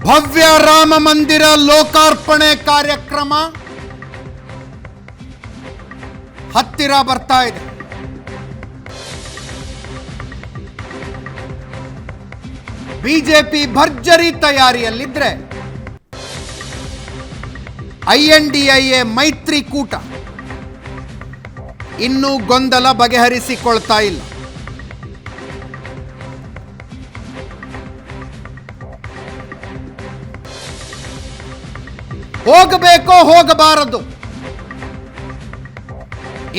ಭವ್ಯ ರಾಮ ಮಂದಿರ ಲೋಕಾರ್ಪಣೆ ಕಾರ್ಯಕ್ರಮ ಹತ್ತಿರ ಬರ್ತಾ ಇದೆ. ಬಿಜೆಪಿ ಭರ್ಜರಿ ತಯಾರಿಯಲ್ಲಿದ್ರೆ INDIA ಮೈತ್ರಿಕೂಟ ಇನ್ನೂ ಗೊಂದಲ ಬಗೆಹರಿಸಿಕೊಳ್ತಾ ಇಲ್ಲ. ಹೋಗಬೇಕೋ ಹೋಗಬಾರದು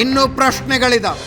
ಇನ್ನೂ ಪ್ರಶ್ನೆಗಳಿದಾವೆ.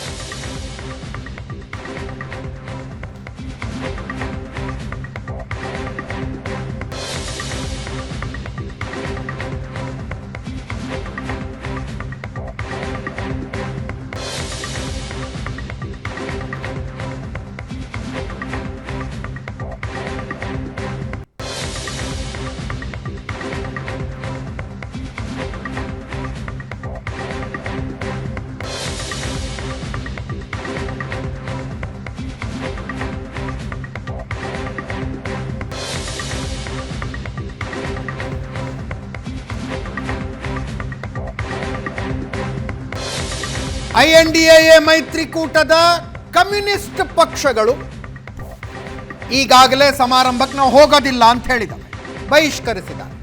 INDIA ಮೈತ್ರಿಕೂಟದ ಕಮ್ಯುನಿಸ್ಟ್ ಪಕ್ಷಗಳು ಈಗಾಗಲೇ ಸಮಾರಂಭಕ್ಕೆ ನಾವು ಹೋಗೋದಿಲ್ಲ ಅಂತ ಹೇಳಿದ್ದಾರೆ, ಬಹಿಷ್ಕರಿಸಿದ್ದಾರೆ.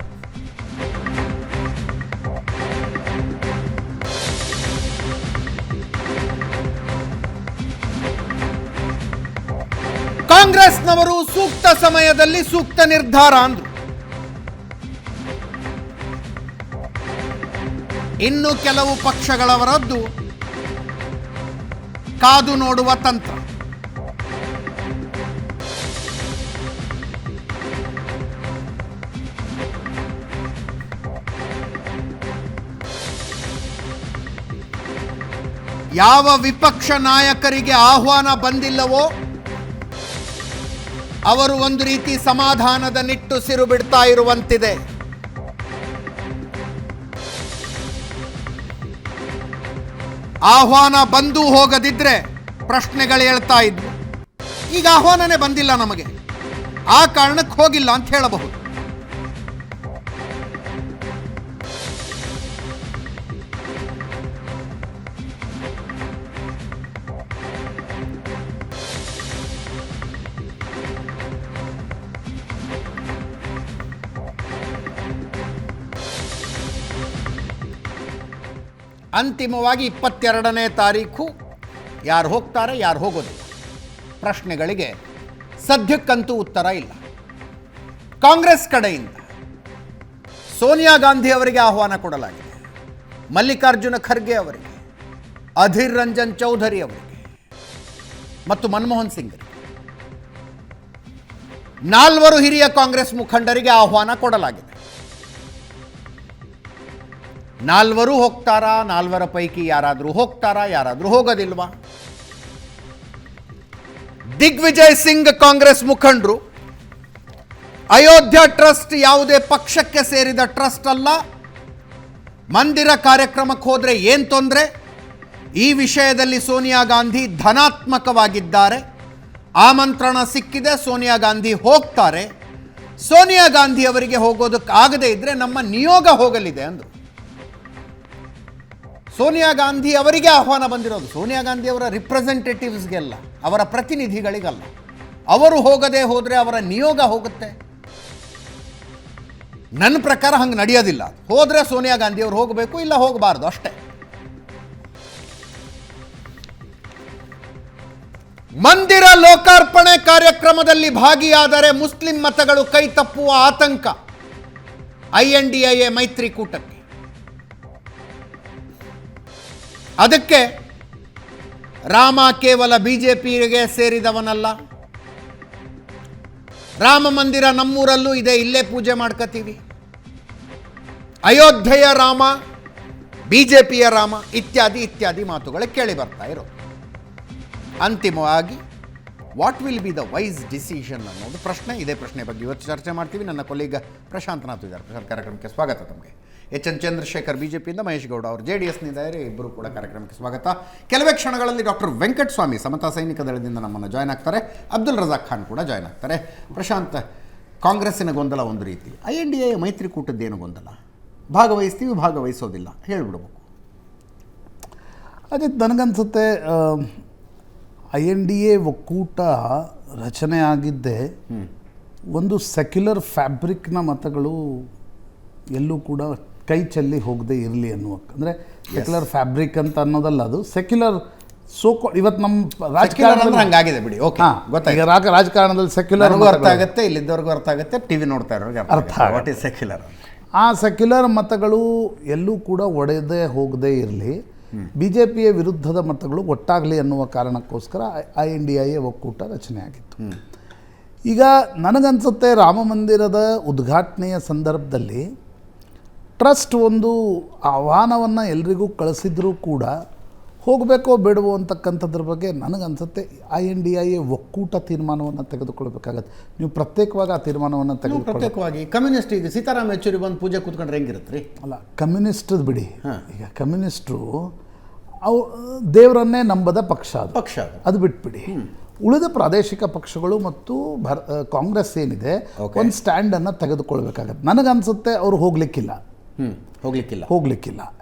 ಕಾಂಗ್ರೆಸ್ನವರು ಸೂಕ್ತ ಸಮಯದಲ್ಲಿ ಸೂಕ್ತ ನಿರ್ಧಾರ ಅಂದ್ರು. ಇನ್ನು ಕೆಲವು ಪಕ್ಷಗಳವರದ್ದು ಕಾದು ನೋಡುವ ತಂತ್ರ. ಯಾವ ವಿಪಕ್ಷ ನಾಯಕರಿಗೆ ಆಹ್ವಾನ ಬಂದಿಲ್ಲವೋ ಅವರು ಒಂದು ರೀತಿ ಸಮಾಧಾನದ ನಿಟ್ಟುಸಿರು ಬಿಡ್ತಾ ಇರುವಂತಿದೆ. ಆಹ್ವಾನ ಬಂದು ಹೋಗದಿದ್ರೆ ಪ್ರಶ್ನೆಗಳು ಹೇಳ್ತಾ ಇದ್ವು. ಈಗ ಆಹ್ವಾನನೇ ಬಂದಿಲ್ಲ ನಮಗೆ, ಆ ಕಾರಣಕ್ಕೆ ಹೋಗಿಲ್ಲ ಅಂತ ಹೇಳಬಹುದು. ಅಂತಿಮವಾಗಿ 22ನೇ ತಾರೀಖು ಯಾರು ಹೋಗ್ತಾರೆ ಯಾರು ಹೋಗೋದಿಲ್ಲ ಪ್ರಶ್ನೆಗಳಿಗೆ ಸದ್ಯಕ್ಕಂತೂ ಉತ್ತರ ಇಲ್ಲ. ಕಾಂಗ್ರೆಸ್ ಕಡೆಯಿಂದ ಸೋನಿಯಾ ಗಾಂಧಿ ಅವರಿಗೆ ಆಹ್ವಾನ ಕೊಡಲಾಗಿದೆ, ಮಲ್ಲಿಕಾರ್ಜುನ ಖರ್ಗೆ ಅವರಿಗೆ, ಅಧೀರ್ ರಂಜನ್ ಚೌಧರಿ ಅವರಿಗೆ ಮತ್ತು ಮನಮೋಹನ್ ಸಿಂಗ್ 4 ಹಿರಿಯ ಕಾಂಗ್ರೆಸ್ ಮುಖಂಡರಿಗೆ ಆಹ್ವಾನ ಕೊಡಲಾಗಿದೆ. 4 ಹೋಗ್ತಾರಾ? 4 ಪೈಕಿ ಯಾರಾದರೂ ಹೋಗ್ತಾರಾ? ಯಾರಾದರೂ ಹೋಗೋದಿಲ್ವಾ? ದಿಗ್ವಿಜಯ್ ಸಿಂಗ್ ಕಾಂಗ್ರೆಸ್ ಮುಖಂಡರು ಅಯೋಧ್ಯ ಟ್ರಸ್ಟ್ ಯಾವುದೇ ಪಕ್ಷಕ್ಕೆ ಸೇರಿದ ಟ್ರಸ್ಟ್ ಅಲ್ಲ, ಮಂದಿರ ಕಾರ್ಯಕ್ರಮಕ್ಕೆ ಹೋದರೆ ಏನು ತೊಂದರೆ, ಈ ವಿಷಯದಲ್ಲಿ ಸೋನಿಯಾ ಗಾಂಧಿ ಧನಾತ್ಮಕವಾಗಿದ್ದಾರೆ. ಆಮಂತ್ರಣ ಸಿಕ್ಕಿದೆ, ಸೋನಿಯಾ ಗಾಂಧಿ ಹೋಗ್ತಾರೆ. ಸೋನಿಯಾ ಗಾಂಧಿ ಅವರಿಗೆ ಹೋಗೋದಕ್ಕಾಗದೇ ಇದ್ದರೆ ನಮ್ಮ ನಿಯೋಗ ಹೋಗಲಿದೆ ಅಂದರು. ಸೋನಿಯಾ ಗಾಂಧಿ ಅವರಿಗೆ ಆಹ್ವಾನ ಬಂದಿರೋದು, ಸೋನಿಯಾ ಗಾಂಧಿ ಅವರ ರಿಪ್ರೆಸೆಂಟೇಟಿವ್ಸ್ಗೆಲ್ಲ, ಅವರ ಪ್ರತಿನಿಧಿಗಳಿಗಲ್ಲ. ಅವರು ಹೋಗದೆ ಹೋದರೆ ಅವರ ನಿಯೋಗ ಹೋಗುತ್ತೆ. ನನ್ನ ಪ್ರಕಾರ ಹಂಗೆ ನಡೆಯೋದಿಲ್ಲ. ಹೋದರೆ ಸೋನಿಯಾ ಗಾಂಧಿ ಅವರು ಹೋಗಬೇಕು, ಇಲ್ಲ ಹೋಗಬಾರ್ದು ಅಷ್ಟೇ. ಮಂದಿರ ಲೋಕಾರ್ಪಣೆ ಕಾರ್ಯಕ್ರಮದಲ್ಲಿ ಭಾಗಿಯಾದರೆ ಮುಸ್ಲಿಂ ಮತಗಳು ಕೈ ತಪ್ಪುವ ಆತಂಕ INDIA ಮೈತ್ರಿಕೂಟಕ್ಕೆ. ಅದಕ್ಕೆ ರಾಮ ಕೇವಲ ಬಿಜೆಪಿಗೆ ಸೇರಿದವನಲ್ಲ, ರಾಮ ಮಂದಿರ ನಮ್ಮೂರಲ್ಲೂ ಇದೆ, ಇಲ್ಲೇ ಪೂಜೆ ಮಾಡ್ಕೋತೀವಿ, ಅಯೋಧ್ಯೆಯ ರಾಮ, ಬಿಜೆಪಿಯ ರಾಮ ಇತ್ಯಾದಿ ಇತ್ಯಾದಿ ಮಾತುಗಳು ಕೇಳಿ ಬರ್ತಾ ಇರೋದು. ಅಂತಿಮವಾಗಿ what will be the wise decision ಅನ್ನೋದು ಪ್ರಶ್ನೆ. ಇದೇ ಪ್ರಶ್ನೆ ಬಗ್ಗೆ ಇವತ್ತು ಚರ್ಚೆ ಮಾಡ್ತೀವಿ. ನನ್ನ ಕೊಲೀಗ ಪ್ರಶಾಂತ್ ನಾಥ್ ಇದ್ದಾರೆ. ಪ್ರಶಾಂತ್, ಕಾರ್ಯಕ್ರಮಕ್ಕೆ ಸ್ವಾಗತ. ತಮಗೆ HN ಚಂದ್ರಶೇಖರ್ ಬಿಜೆಪಿಯಿಂದ, ಮಹೇಶ್ ಗೌಡ ಅವರು JDSನಿಂದ ಇಬ್ಬರು ಕೂಡ ಕಾರ್ಯಕ್ರಮಕ್ಕೆ ಸ್ವಾಗತ. ಕೆಲವೇ ಕ್ಷಣಗಳಲ್ಲಿ ಡಾಕ್ಟರ್ ವೆಂಕಟಸ್ವಾಮಿ ಸಮತಾ ಸೈನಿಕ ದಳದಿಂದ ನಮ್ಮನ್ನು ಜಾಯ್ನ್ ಆಗ್ತಾರೆ. ಅಬ್ದುಲ್ ರಜಾಕ್ ಖಾನ್ ಕೂಡ ಜಾಯ್ನ್ ಆಗ್ತಾರೆ. ಪ್ರಶಾಂತ್, ಕಾಂಗ್ರೆಸ್ಸಿನ ಗೊಂದಲ ಒಂದು ರೀತಿ, INDA ಮೈತ್ರಿಕೂಟದ್ದೇನು ಗೊಂದಲ? ಭಾಗವಹಿಸ್ತೀವಿ, ಭಾಗವಹಿಸೋದಿಲ್ಲ ಹೇಳ್ಬಿಡ್ಬೇಕು. ಅದೇ ನನಗನ್ಸುತ್ತೆ INDA ಒಕ್ಕೂಟ ರಚನೆ ಆಗಿದ್ದೇ ಒಂದು ಸೆಕ್ಯುಲರ್ ಫ್ಯಾಬ್ರಿಕ್ನ ಮತಗಳು ಎಲ್ಲೂ ಕೂಡ ಕೈ ಚೆಲ್ಲಿ ಹೋಗದೆ ಇರಲಿ ಅನ್ನುವ, ಅಂದರೆ ಸೆಕ್ಯುಲರ್ ಫ್ಯಾಬ್ರಿಕ್ ಅಂತ ಅನ್ನೋದಲ್ಲ, ಅದು ಸೆಕ್ಯುಲರ್ ಇವತ್ತು ನಮ್ಮ ರಾಜಕಾರಣ ಹಂಗಾಗಿದೆ ಬಿಡಿ. ಓಕೆ, ಗೊತ್ತಾಗ ರಾಜಕಾರಣದಲ್ಲಿ ಸೆಕ್ಯುಲರ್ ಅರ್ಥ ಆಗುತ್ತೆ, ಇಲ್ಲಿದ್ದವ್ರಿಗೂ ಅರ್ಥ ಆಗುತ್ತೆ, ಟಿವಿ ನೋಡ್ತಾ ಇರೋರಿಗೆ ಅರ್ಥ ವಾಟ್ ಈಸ್ ಸೆಕ್ಯುಲರ್. ಆ ಸೆಕ್ಯುಲರ್ ಮತಗಳು ಎಲ್ಲೂ ಕೂಡ ಒಡೆದೇ ಹೋಗದೇ ಇರಲಿ, BJPಯ ವಿರುದ್ಧದ ಮತಗಳು ಒಟ್ಟಾಗಲಿ ಅನ್ನುವ ಕಾರಣಕ್ಕೋಸ್ಕರ INDA ಒಕ್ಕೂಟ ರಚನೆ ಆಗಿತ್ತು. ಈಗ ನನಗನ್ಸುತ್ತೆ ರಾಮ ಮಂದಿರದ ಉದ್ಘಾಟನೆಯ ಸಂದರ್ಭದಲ್ಲಿ ಟ್ರಸ್ಟ್ ಒಂದು ಆಹ್ವಾನವನ್ನು ಎಲ್ರಿಗೂ ಕಳಿಸಿದ್ರೂ ಕೂಡ ಹೋಗಬೇಕೋ ಬೇಡವೋ ಅಂತಕ್ಕಂಥದ್ರ ಬಗ್ಗೆ ನನಗನ್ಸುತ್ತೆ INDA ಒಕ್ಕೂಟ ತೀರ್ಮಾನವನ್ನು ತೆಗೆದುಕೊಳ್ಬೇಕಾಗತ್ತೆ. ನೀವು ಪ್ರತ್ಯೇಕವಾಗಿ ಆ ತೀರ್ಮಾನವನ್ನು ಪ್ರತ್ಯೇಕವಾಗಿ ಕಮ್ಯುನಿಸ್ಟ್ ಈಗ ಸೀತಾರಾಮ್ ಯೆಚೂರಿ ಬಂದು ಪೂಜೆ ಕೂತ್ಕೊಂಡ್ರೆ ಹೆಂಗಿರುತ್ತೆ ರೀ? ಅಲ್ಲ, ಕಮ್ಯುನಿಸ್ಟ್ದು ಬಿಡಿ. ಈಗ ಕಮ್ಯುನಿಸ್ಟ್ರು ಅವು ದೇವರನ್ನೇ ನಂಬದ ಪಕ್ಷ ಅದು ಬಿಟ್ಬಿಡಿ. ಉಳಿದ ಪ್ರಾದೇಶಿಕ ಪಕ್ಷಗಳು ಮತ್ತು ಕಾಂಗ್ರೆಸ್ ಏನಿದೆ ಒಂದು ಸ್ಟ್ಯಾಂಡನ್ನು ತೆಗೆದುಕೊಳ್ಬೇಕಾಗತ್ತೆ. ನನಗನ್ಸುತ್ತೆ ಅವರು ಹೋಗಲಿಕ್ಕಿಲ್ಲ.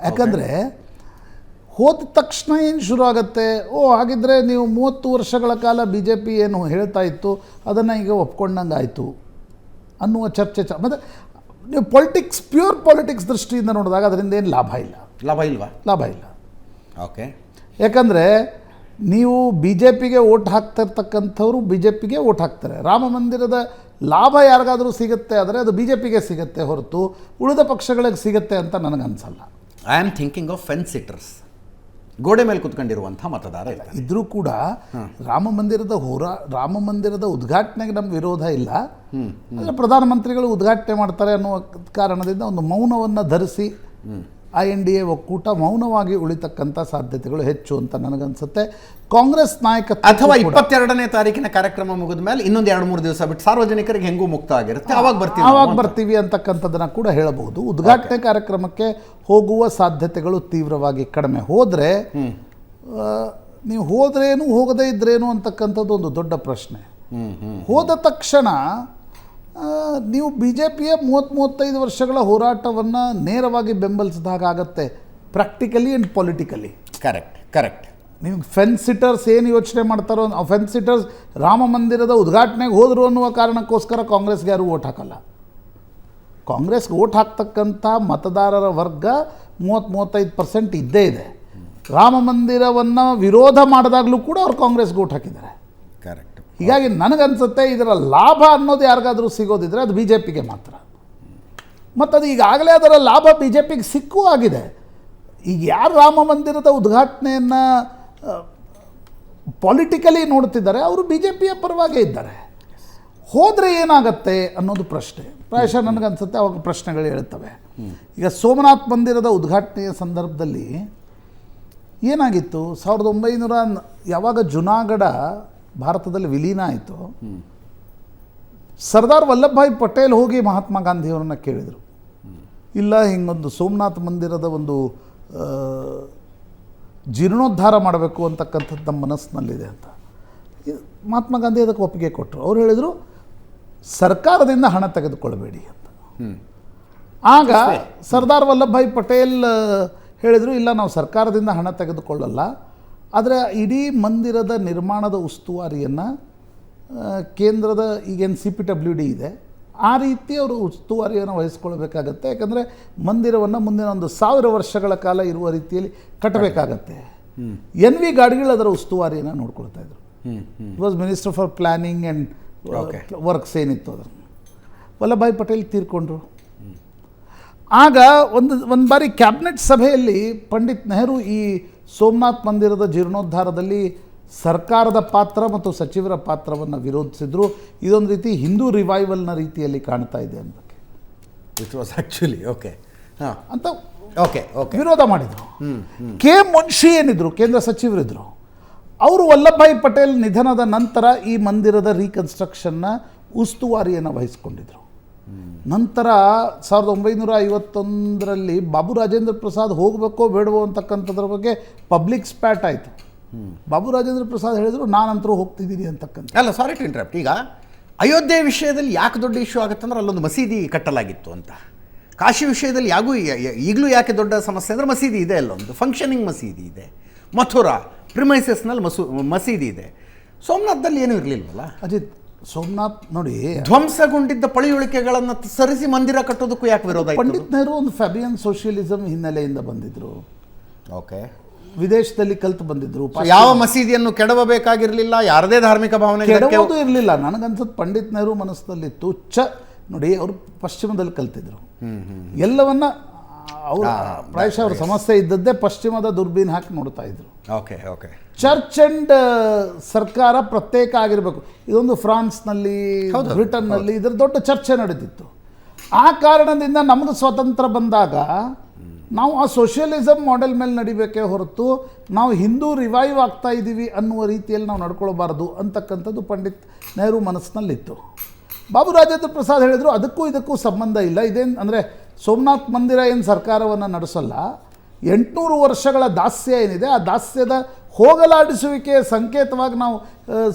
ಯಾಕಂದರೆ ಹೋದ ತಕ್ಷಣ ಏನು ಶುರು ಆಗುತ್ತೆ, ಹಾಗಿದ್ರೆ ನೀವು 30 ವರ್ಷಗಳ ಕಾಲ BJP ಏನು ಹೇಳ್ತಾ ಇತ್ತು ಅದನ್ನು ಈಗ ಒಪ್ಕೊಂಡಂಗೆ ಆಯಿತು ಅನ್ನುವ ಚರ್ಚೆ. ಮತ್ತು ನೀವು ಪ್ಯೂರ್ ಪಾಲಿಟಿಕ್ಸ್ ದೃಷ್ಟಿಯಿಂದ ನೋಡಿದಾಗ ಅದರಿಂದ ಏನು ಲಾಭ ಇಲ್ಲ. ಓಕೆ, ಯಾಕಂದರೆ ನೀವು BJPಗೆ ಓಟ್ ಹಾಕ್ತಿರ್ತಕ್ಕಂಥವ್ರು BJPಗೆ ಓಟ್ ಹಾಕ್ತಾರೆ. ರಾಮ ಮಂದಿರದ ಲಾಭ ಯಾರಿಗಾದರೂ ಸಿಗುತ್ತೆ ಆದರೆ ಅದು BJPಗೆ ಸಿಗುತ್ತೆ ಹೊರತು ಉಳಿದ ಪಕ್ಷಗಳಿಗೆ ಸಿಗುತ್ತೆ ಅಂತ ನನಗನ್ಸಲ್ಲ. I am thinking of fence sitters, ಗೋಡೆ ಮೇಲೆ ಕುತ್ಕೊಂಡಿರುವಂಥ ಮತದಾರ ಇದ್ರೂ ಕೂಡ ರಾಮ ಮಂದಿರದ ಉದ್ಘಾಟನೆಗೆ ನಮ್ಮ ವಿರೋಧ ಇಲ್ಲ. ಅಂದರೆ ಪ್ರಧಾನಮಂತ್ರಿಗಳು ಉದ್ಘಾಟನೆ ಮಾಡ್ತಾರೆ ಅನ್ನುವ ಕಾರಣದಿಂದ ಒಂದು ಮೌನವನ್ನು ಧರಿಸಿ INDA ಒಕ್ಕೂಟ ಮೌನವಾಗಿ ಉಳಿತಕ್ಕಂಥ ಸಾಧ್ಯತೆಗಳು ಹೆಚ್ಚು ಅಂತ ನನಗನ್ಸುತ್ತೆ. ಕಾಂಗ್ರೆಸ್ ನಾಯಕತ್ವ ಅಥವಾ 22ನೇ ತಾರೀಕಿನ ಕಾರ್ಯಕ್ರಮ ಮುಗಿದ ಮೇಲೆ ಇನ್ನೊಂದು 2-3 ದಿವಸ ಬಿಟ್ಟು ಸಾರ್ವಜನಿಕರಿಗೆ ಹೆಂಗೂ ಮುಕ್ತ ಆಗಿರುತ್ತೆ, ಆವಾಗ ಬರ್ತೀವಿ ಅಂತಕ್ಕಂಥದ್ದನ್ನು ಕೂಡ ಹೇಳಬಹುದು. ಉದ್ಘಾಟನೆ ಕಾರ್ಯಕ್ರಮಕ್ಕೆ ಹೋಗುವ ಸಾಧ್ಯತೆಗಳು ತೀವ್ರವಾಗಿ ಕಡಿಮೆ. ನೀವು ಹೋದ್ರೇನು ಹೋಗದೇ ಇದ್ರೇನು ಅಂತಕ್ಕಂಥದ್ದು ಒಂದು ದೊಡ್ಡ ಪ್ರಶ್ನೆ. ಹೋದ ತಕ್ಷಣ ನೀವು BJPಯ 30-35 ವರ್ಷಗಳ ಹೋರಾಟವನ್ನು ನೇರವಾಗಿ ಬೆಂಬಲಿಸಿದಾಗತ್ತೆ, ಪ್ರಾಕ್ಟಿಕಲಿ ಆ್ಯಂಡ್ ಪೊಲಿಟಿಕಲಿ. ಕರೆಕ್ಟ್. ನೀವು ಫೆನ್ಸ್ ಸಿಟರ್ಸ್ ಏನು ಯೋಚನೆ ಮಾಡ್ತಾರೋ, ಆ ಫೆನ್ಸ್ ಸಿಟರ್ಸ್ ರಾಮ ಮಂದಿರದ ಉದ್ಘಾಟನೆಗೆ ಹೋದರು ಅನ್ನುವ ಕಾರಣಕ್ಕೋಸ್ಕರ ಕಾಂಗ್ರೆಸ್ಗೆ ಯಾರೂ ಓಟ್ ಹಾಕಲ್ಲ. ಕಾಂಗ್ರೆಸ್ಗೆ ಓಟ್ ಹಾಕ್ತಕ್ಕಂಥ ಮತದಾರರ ವರ್ಗ 30-35% ಇದ್ದೇ ಇದೆ. ರಾಮ ಮಂದಿರವನ್ನು ವಿರೋಧ ಮಾಡಿದಾಗಲೂ ಕೂಡ ಅವ್ರು ಕಾಂಗ್ರೆಸ್ಗೆ ಓಟ್ ಹಾಕಿದ್ದಾರೆ. ಕರೆಕ್ಟ್. ಹೀಗಾಗಿ ನನಗನ್ಸುತ್ತೆ ಇದರ ಲಾಭ ಅನ್ನೋದು ಯಾರಿಗಾದರೂ ಸಿಗೋದಿದ್ರೆ ಅದು BJPಗೆ ಮಾತ್ರ. ಮತ್ತು ಅದು ಈಗಾಗಲೇ ಅದರ ಲಾಭ BJPಗೆ ಸಿಕ್ಕೂ ಆಗಿದೆ. ಈಗ ಯಾರು ರಾಮ ಮಂದಿರದ ಉದ್ಘಾಟನೆಯನ್ನು ಪಾಲಿಟಿಕಲಿ ನೋಡ್ತಿದ್ದಾರೆ ಅವರು BJPಯ ಪರವಾಗೇ ಇದ್ದಾರೆ. ಹೋದರೆ ಏನಾಗತ್ತೆ ಅನ್ನೋದು ಪ್ರಶ್ನೆ. ಪ್ರಾಯಶಃ ನನಗನ್ಸುತ್ತೆ ಅವಾಗ ಪ್ರಶ್ನೆಗಳು ಹೇಳ್ತವೆ. ಈಗ ಸೋಮನಾಥ್ ಮಂದಿರದ ಉದ್ಘಾಟನೆಯ ಸಂದರ್ಭದಲ್ಲಿ ಏನಾಗಿತ್ತು, 1900 ಯಾವಾಗ ಜುನಾಗಢ ಭಾರತದಲ್ಲಿ ವಿಲೀನ ಆಯಿತು, ಸರ್ದಾರ್ ವಲ್ಲಭಭಾಯ್ ಪಟೇಲ್ ಹೋಗಿ ಮಹಾತ್ಮ ಗಾಂಧಿಯವರನ್ನು ಕೇಳಿದರು, ಇಲ್ಲ ಹಿಂಗೊಂದು ಸೋಮನಾಥ್ ಮಂದಿರದ ಒಂದು ಜೀರ್ಣೋದ್ಧಾರ ಮಾಡಬೇಕು ಅಂತಕ್ಕಂಥದ್ದು ನಮ್ಮ ಮನಸ್ಸಿನಲ್ಲಿದೆ ಅಂತ. ಮಹಾತ್ಮ ಗಾಂಧಿ ಅದಕ್ಕೆ ಒಪ್ಪಿಗೆ ಕೊಟ್ಟರು. ಅವ್ರು ಹೇಳಿದರು ಸರ್ಕಾರದಿಂದ ಹಣ ತೆಗೆದುಕೊಳ್ಬೇಡಿ ಅಂತ. ಆಗ ಸರ್ದಾರ್ ವಲ್ಲಭಭಾಯ್ ಪಟೇಲ್ ಹೇಳಿದರು, ಇಲ್ಲ ನಾವು ಸರ್ಕಾರದಿಂದ ಹಣ ತೆಗೆದುಕೊಳ್ಳಲ್ಲ, ಆದರೆ ಇಡೀ ಮಂದಿರದ ನಿರ್ಮಾಣದ ಉಸ್ತುವಾರಿಯನ್ನು ಕೇಂದ್ರದ ಈಗೇನು CPWD ಇದೆ ಆ ರೀತಿ ಅವರು ಉಸ್ತುವಾರಿಯನ್ನು ವಹಿಸ್ಕೊಳ್ಬೇಕಾಗತ್ತೆ. ಯಾಕಂದರೆ ಮಂದಿರವನ್ನು ಮುಂದಿನ ಒಂದು 1000 ವರ್ಷಗಳ ಕಾಲ ಇರುವ ರೀತಿಯಲ್ಲಿ ಕಟ್ಟಬೇಕಾಗತ್ತೆ. NV ಗಾಡ್ಗಿಲ್ ಅದರ ಉಸ್ತುವಾರಿಯನ್ನು ನೋಡ್ಕೊಳ್ತಾ ಇದ್ರು. It was minister for planning and works ಏನಿತ್ತು ಅದನ್ನು. ವಲ್ಲಭಭಾಯ್ ಪಟೇಲ್ ತೀರ್ಕೊಂಡ್ರು. ಆಗ ಒಂದು ಬಾರಿ ಕ್ಯಾಬಿನೆಟ್ ಸಭೆಯಲ್ಲಿ ಪಂಡಿತ್ ನೆಹರು ಈ ಸೋಮನಾಥ್ ಮಂದಿರದ ಜೀರ್ಣೋದ್ಧಾರದಲ್ಲಿ ಸರ್ಕಾರದ ಪಾತ್ರ ಮತ್ತು ಸಚಿವರ ಪಾತ್ರವನ್ನು ವಿರೋಧಿಸಿದ್ರು. ಇದೊಂದು ರೀತಿ ಹಿಂದೂ ರಿವೈವಲ್ನ ರೀತಿಯಲ್ಲಿ ಕಾಣ್ತಾ ಇದೆ ಅಂತ ವಿಚ್ ವಾಸ್ ಆ್ಯಕ್ಚುಲಿ ಅಂತ ವಿರೋಧ ಮಾಡಿದರು. ಕೆ ಮುನ್ಷಿ ಏನಿದ್ರು ಕೇಂದ್ರ ಸಚಿವರಿದ್ದರು, ಅವರು ವಲ್ಲಭಭಾಯ್ ಪಟೇಲ್ ನಿಧನದ ನಂತರ ಈ ಮಂದಿರದ ರೀಕನ್ಸ್ಟ್ರಕ್ಷನ್ನ ಉಸ್ತುವಾರಿಯನ್ನು ವಹಿಸಿಕೊಂಡಿದ್ರು. ನಂತರ 1951ರಲ್ಲಿ ಬಾಬು ರಾಜೇಂದ್ರ ಪ್ರಸಾದ್ ಹೋಗಬೇಕೋ ಬೇಡವೋ ಅಂತಕ್ಕಂಥದ್ರ ಬಗ್ಗೆ ಪಬ್ಲಿಕ್ ಸ್ಪ್ಯಾಟ್ ಆಯಿತು. ಬಾಬು ರಾಜೇಂದ್ರ ಪ್ರಸಾದ್ ಹೇಳಿದರು ನಾನಂತರೂ ಹೋಗ್ತಿದ್ದೀನಿ ಅಂತಕ್ಕಂಥ. ಅಲ್ಲ, ಸಾರಿ ಟು ಇಂಟರಪ್ಟ್. ಈಗ ಅಯೋಧ್ಯೆ ವಿಷಯದಲ್ಲಿ ಯಾಕೆ ದೊಡ್ಡ ಇಶ್ಯೂ ಆಗುತ್ತಂದ್ರೆ ಅಲ್ಲೊಂದು ಮಸೀದಿ ಕಟ್ಟಲಾಗಿತ್ತು ಅಂತ. ಕಾಶಿ ವಿಷಯದಲ್ಲಿ ಈಗಲೂ ಯಾಕೆ ದೊಡ್ಡ ಸಮಸ್ಯೆ ಅಂದರೆ ಮಸೀದಿ ಇದೆ, ಅಲ್ಲೊಂದು ಫಂಕ್ಷನಿಂಗ್ ಮಸೀದಿ ಇದೆ. ಮಥುರಾ ಪ್ರಿಮೈಸಸ್ನಲ್ಲಿ ಮಸೀದಿ ಇದೆ. ಸೋಮನಾಥದಲ್ಲಿ ಏನೂ ಇರಲಿಲ್ವಲ್ಲ ಅಜಿತ್. ಸೋಮನಾಥ್ ನೋಡಿ, ಧ್ವಂಸಗೊಂಡಿದ್ದ ಪಳಿಯುಳಿಕೆಗಳನ್ನು ಸರಿಸಿ ಮಂದಿರ ಕಟ್ಟೋದಕ್ಕೂ ಯಾಕೆ ವಿರೋಧ ಇತ್ತು? ಪಂಡಿತ್ ನೆಹರು ಒಂದು ಫ್ಯಾಬಿಯನ್ ಸೋಷಿಯಲಿಸಮ್ ಹಿನ್ನೆಲೆಯಿಂದ ಬಂದಿದ್ರು. ಓಕೆ, ವಿದೇಶದಲ್ಲಿ ಕಲ್ತು ಬಂದಿದ್ರು. ಯಾವ ಮಸೀದಿಯನ್ನು ಕೆಡವಬೇಕಾಗಿರಲಿಲ್ಲ, ಯಾರದೇ ಧಾರ್ಮಿಕ ಭಾವನೆ ಕೆಡವೋದು ಇರಲಿಲ್ಲ. ನನಗನ್ಸುತ್ತೆ ಪಂಡಿತ್ ನೆಹರು ಮನಸ್ಸಿನಲ್ಲಿತ್ತು ನೋಡಿ, ಅವರು ಪಶ್ಚಿಮದಲ್ಲಿ ಕಲ್ತಿದ್ರು. ಎಲ್ಲವನ್ನ ಅವರು ಪ್ರಾಯಶಃ ಅವ್ರ ಸಮಸ್ಯೆ ಇದ್ದದ್ದೇ ಪಶ್ಚಿಮದ ದುರ್ಬೀನ್ ಹಾಕಿ ನೋಡ್ತಾ ಇದ್ರು. ಓಕೆ ಓಕೆ, ಚರ್ಚ್ ಅಂಡ್ ಸರ್ಕಾರ ಪ್ರತ್ಯೇಕ ಆಗಿರಬೇಕು. ಇದೊಂದು ಫ್ರಾನ್ಸ್ನಲ್ಲಿ, ಬ್ರಿಟನ್ನಲ್ಲಿ ಇದರ ದೊಡ್ಡ ಚರ್ಚೆ ನಡೀತಿತ್ತು. ಆ ಕಾರಣದಿಂದ ನಮಗೆ ಸ್ವತಂತ್ರ ಬಂದಾಗ ನಾವು ಆ ಸೋಷಿಯಲಿಸಮ್ ಮಾಡೆಲ್ ಮೇಲೆ ನಡಿಬೇಕೇ ಹೊರತು ನಾವು ಹಿಂದೂ ರಿವೈವ್ ಆಗ್ತಾ ಇದ್ದೀವಿ ಅನ್ನುವ ರೀತಿಯಲ್ಲಿ ನಾವು ನಡ್ಕೊಳ್ಬಾರ್ದು ಅಂತಕ್ಕಂಥದ್ದು ಪಂಡಿತ್ ನೆಹರು ಮನಸ್ಸಿನಲ್ಲಿತ್ತು. ಬಾಬು ರಾಜೇಂದ್ರ ಪ್ರಸಾದ್ ಹೇಳಿದರು ಅದಕ್ಕೂ ಇದಕ್ಕೂ ಸಂಬಂಧ ಇಲ್ಲ. ಇದೇನು ಅಂದರೆ ಸೋಮನಾಥ್ ಮಂದಿರ ಏನು ಸರ್ಕಾರವನ್ನು ನಡೆಸಲ್ಲ, 800 ವರ್ಷಗಳ ದಾಸ್ಯ ಏನಿದೆ ಆ ದಾಸ್ಯದ ಹೋಗಲಾಡಿಸುವಿಕೆಯ ಸಂಕೇತವಾಗಿ ನಾವು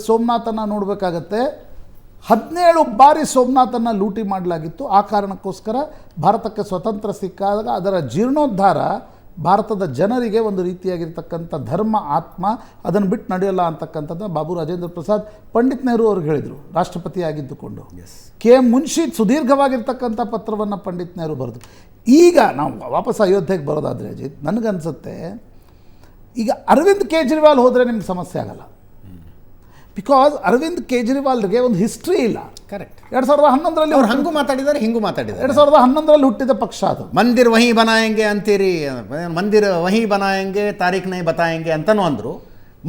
ಸೋಮನಾಥನ್ನು ನೋಡಬೇಕಾಗತ್ತೆ. 17 ಬಾರಿ ಸೋಮನಾಥನ್ನು ಲೂಟಿ ಮಾಡಲಾಗಿತ್ತು. ಆ ಕಾರಣಕ್ಕೋಸ್ಕರ ಭಾರತಕ್ಕೆ ಸ್ವತಂತ್ರ ಸಿಕ್ಕಾಗ ಅದರ ಜೀರ್ಣೋದ್ಧಾರ ಭಾರತದ ಜನರಿಗೆ ಒಂದು ರೀತಿಯಾಗಿರ್ತಕ್ಕಂಥ ಧರ್ಮ ಆತ್ಮ ಅದನ್ನು ಬಿಟ್ಟು ನಡೆಯಲ್ಲ ಅಂತಕ್ಕಂಥದ್ದು ಬಾಬು ರಾಜೇಂದ್ರ ಪ್ರಸಾದ್ ಪಂಡಿತ್ ನೆಹರು ಅವ್ರಿಗೆ ಹೇಳಿದರು, ರಾಷ್ಟ್ರಪತಿ ಆಗಿದ್ದುಕೊಂಡು. ಕೆ ಎಂ ಮುನ್ಷಿ ಸುದೀರ್ಘವಾಗಿರ್ತಕ್ಕಂಥ ಪತ್ರವನ್ನು ಪಂಡಿತ್ ನೆಹರು ಬರೆದು. ಈಗ ನಾವು ವಾಪಸ್ ಅಯೋಧ್ಯೆಗೆ ಬರೋದಾದರೆ ಅಜಿತ್, ನನಗನ್ಸುತ್ತೆ ಈಗ ಅರವಿಂದ್ ಕೇಜ್ರಿವಾಲ್ ಹೋದರೆ ನಿಮ್ಗೆ ಸಮಸ್ಯೆ ಆಗಲ್ಲ. ಬಿಕಾಸ್ ಅರವಿಂದ್ ಕೇಜ್ರಿವಾಲ್ಗೆ ಒಂದು ಹಿಸ್ಟ್ರಿ ಇಲ್ಲ. ಕರೆಕ್ಟ್. 2011ರಲ್ಲಿ ಅವ್ರು ಹಂಗೂ ಮಾತಾಡಿದ್ದಾರೆ, ಹಿಂಗೂ ಮಾತಾಡಿದ್ದಾರೆ. 2011ರಲ್ಲಿ ಹುಟ್ಟಿದ ಪಕ್ಷ ಅದು. ಮಂದಿರ್ ವಹಿ ಬನಾಯಂಗೆ ಅಂತೀರಿ, ಮಂದಿರ ವಹಿ ಬನಾಯಂಗೆ ತಾರೀಖ್ ನೈ ಬತಾಯಂಗೆ ಅಂತನೂ ಅಂದರು.